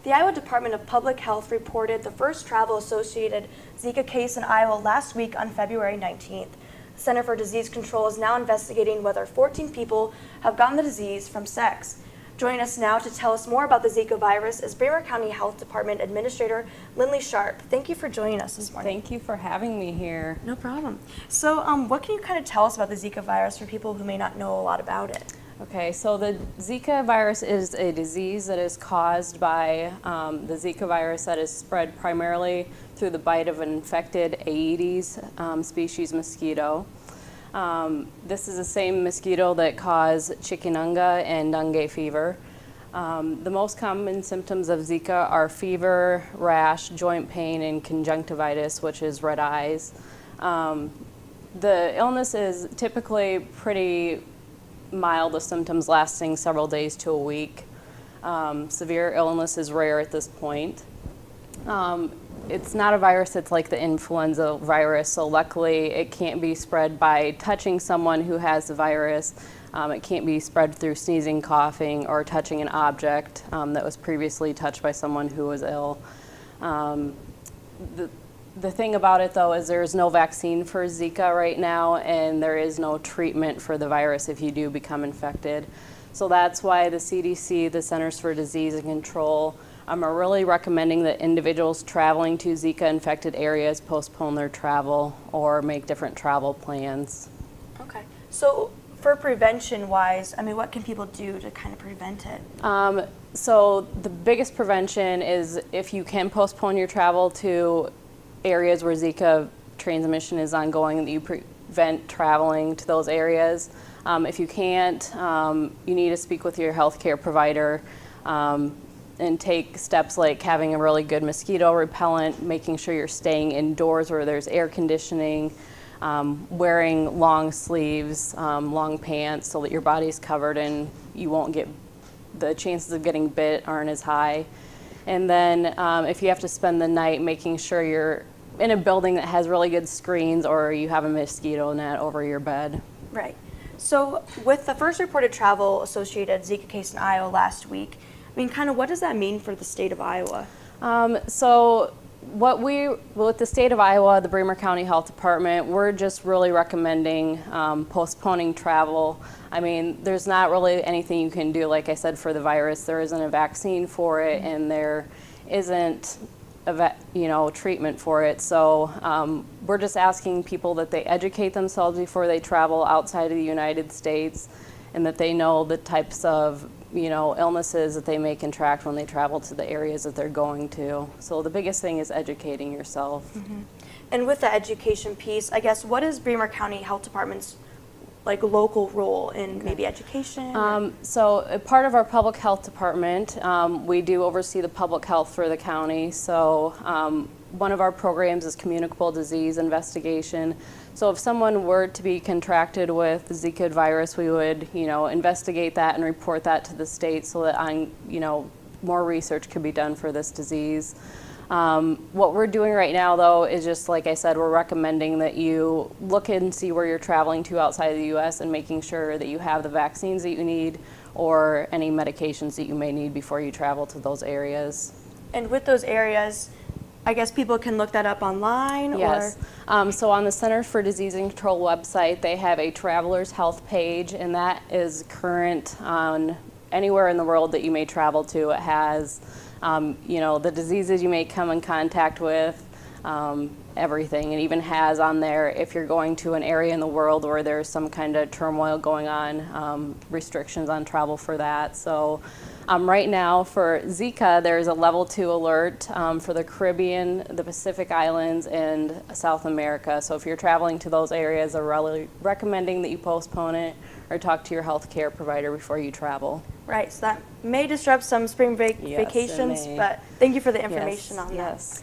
The Iowa Department of Public Health reported the first travel-associated Zika case in Iowa last week on February 19th. The Center for Disease Control is now investigating whether 14 people have gotten the disease from sex. Joining us now to tell us more about the Zika virus is Bremer County Health Department Administrator Lindley Sharp. Thank you for joining us this morning. Thank you for having me here. No problem. So what can you kind of tell us about the Zika virus for people who may not know a lot about it? Okay, so the Zika virus is a disease that is caused by the Zika virus that is spread primarily through the bite of an infected Aedes species mosquito. This is the same mosquito that cause chikungunya and dengue fever. The most common symptoms of Zika are fever, rash, joint pain, and conjunctivitis, which is red eyes. The illness is typically pretty mild, with symptoms lasting several days to a week. Severe illness is rare at this point. It's not a virus that's like the influenza virus, so luckily it can't be spread by touching someone who has the virus. It can't be spread through sneezing, coughing, or touching an object that was previously touched by someone who was ill. The thing about it, though, is there is no vaccine for Zika right now, and there is no treatment for the virus if you do become infected. So that's why the CDC, the Centers for Disease and Control, are really recommending that individuals traveling to Zika-infected areas postpone their travel or make different travel plans. Okay. So for prevention-wise, I mean, what can people do to kind of prevent it? So the biggest prevention is if you can postpone your travel to areas where Zika transmission is ongoing, that you prevent traveling to those areas. If you can't, you need to speak with your healthcare provider and take steps like having a really good mosquito repellent, making sure you're staying indoors where there's air conditioning, wearing long sleeves, long pants so that your body's covered and you won't get, the chances of getting bit aren't as high. And then if you have to spend the night, making sure you're in a building that has really good screens or you have a mosquito net over your bed. Right. So with the first reported travel-associated Zika case in Iowa last week, I mean, kind of what does that mean for the state of Iowa? So with the state of Iowa, the Bremer County Health Department, we're just really recommending postponing travel. I mean, there's not really anything you can do, like I said, for the virus. There isn't a vaccine for it, and there isn't a treatment for it. So we're just asking people that they educate themselves before they travel outside of the United States, and that they know the types of illnesses that they may contract when they travel to the areas that they're going to. So the biggest thing is educating yourself. Mm-hmm. And with the education piece, I guess, what is Bremer County Health Department's local role in maybe education? So part of our public health department, we do oversee the public health for the county. So one of our programs is communicable disease investigation. So if someone were to be contracted with the Zika virus, we would, investigate that and report that to the state so that more research could be done for this disease. What we're doing right now, though, is just like I said, we're recommending that you look and see where you're traveling to outside of the U.S. and making sure that you have the vaccines that you need or any medications that you may need before you travel to those areas. And with those areas, I guess people can look that up online? Yes. So on the Center for Disease and Control website, they have a traveler's health page, and that is current on anywhere in the world that you may travel to. It has the diseases you may come in contact with, everything. It even has on there if you're going to an area in the world where there's some kind of turmoil going on, restrictions on travel for that. So right now for Zika, there's a level 2 alert for the Caribbean, the Pacific Islands, and South America. So if you're traveling to those areas, they're really recommending that you postpone it or talk to your healthcare provider before you travel. Right, so that may disrupt some spring break vacations, but thank you for the information on that. Yes.